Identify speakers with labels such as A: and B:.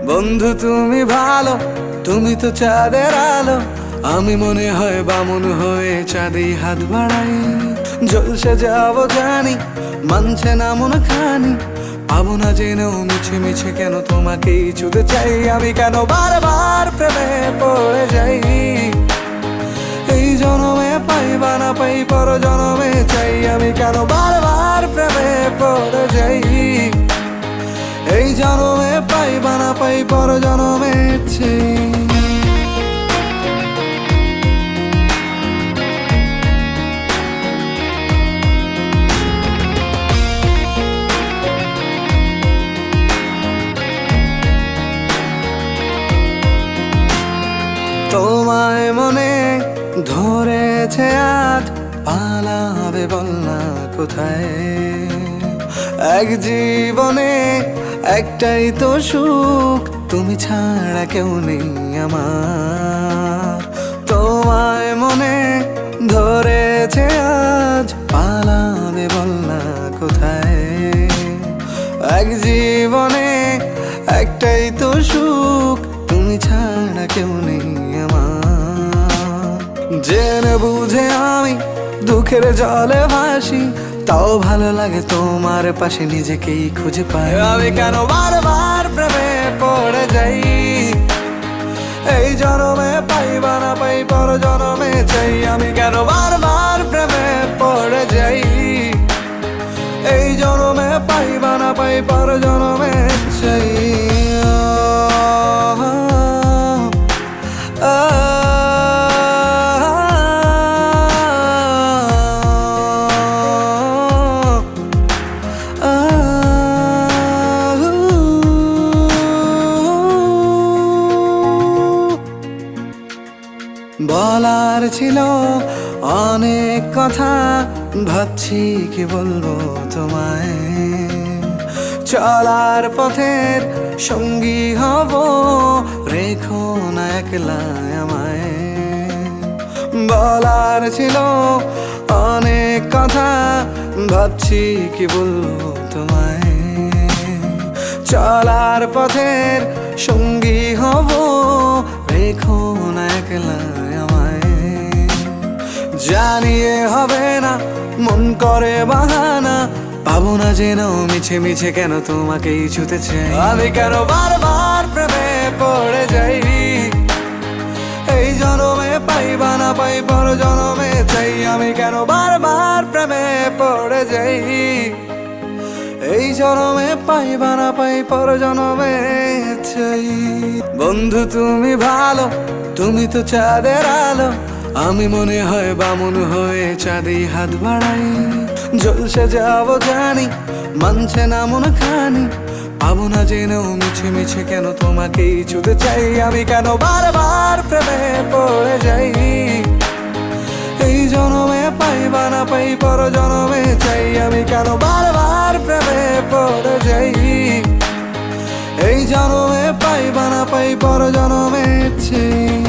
A: বন্ধু তুমি ভালো, তুমি তো চাঁদের আলো। আমি মনে হয় বামুন হয়ে চাঁদে হাত বাড়াই। জলসে যাবো জানি, মানছে না মন খানি। পাবো না জেনেও মিছে মিছে কেন তোমাকেই ছুতে চাই। আমি কেন বারবার প্রেমে পড়ে যাই। এই জনমে পাই বা না পাই, পর জনমে চাই। আমি কেন বারবার প্রেমে পড়ে যাই। এই জনমে পাই বা না পাই, পর জনমে চাই। তোমায় মনে ধরেছে আজ, পালাবে বল না কোথায়। এক জীবনে একটাই তো সুখ, তুমি ছাড়া কেউ নেই আমার। তোমায় মনে ধরেছে আজ, পালাবে বল না কোথায়। এক জীবনে একটাই তো সুখ, তুমি ছাড়া কেউ নেই আমার। জেনে বুঝে আমি দুঃখের জলে ভাসি, তাও ভালো লাগে তোমার পাশে নিজেকেই খুঁজে পাই। আমি কেন বারবার প্রেমে পড়ে যাই। এই জনমে পাই বা না পাই, পর জনমে চাই। আমি কেন বারবার প্রেমে পড়ে যাই। এই জনমে পাই বা না পাই, পর জনমে চাই। বলার ছিল অনেক কথা, ভাবছি কি বলবো তোমায়। চলার পথের সঙ্গী হব, রেখো না একলা আমায়। বলার ছিল অনেক কথা, ভাবছি কি বলবো তোমায়। চলার পথের সঙ্গী হব, রেখো না একলা আমায়। জানিয়ে হবে না, মন করে বাহানা। পাবো না জেনেও মিছে মিছে কেন তোমাকেই ছুতে চাই। আমি কেন বারবার প্রেমে পড়ে যাই। এই জনমে পাই বা না পাই, পর জনমে চাই। আমি কেন বারবার প্রেমে পড়ে যাই। এই জনমে পাই বা না পাই, পর জনমে চাই। বন্ধু তুমি ভালো, তুমি তো চাঁদের আলো। আমি মনে হয় বামুন হয়ে চাঁদে হাত বাড়াই। জলসে যাবো জানি, মানছে না মন খানি। পাবো না জেনেও মিছে মিছে কেন তোমাকেই ছুতে চাই। আমি কেন বারবার প্রেমে পড়ে যাই। এই জনমে পাই বা না পাই, পর জনমে চাই। আমি কেন বারবার প্রেমে পড়ে যাই। এই জনমে পাই বা না পাই, পর জনমে চাই।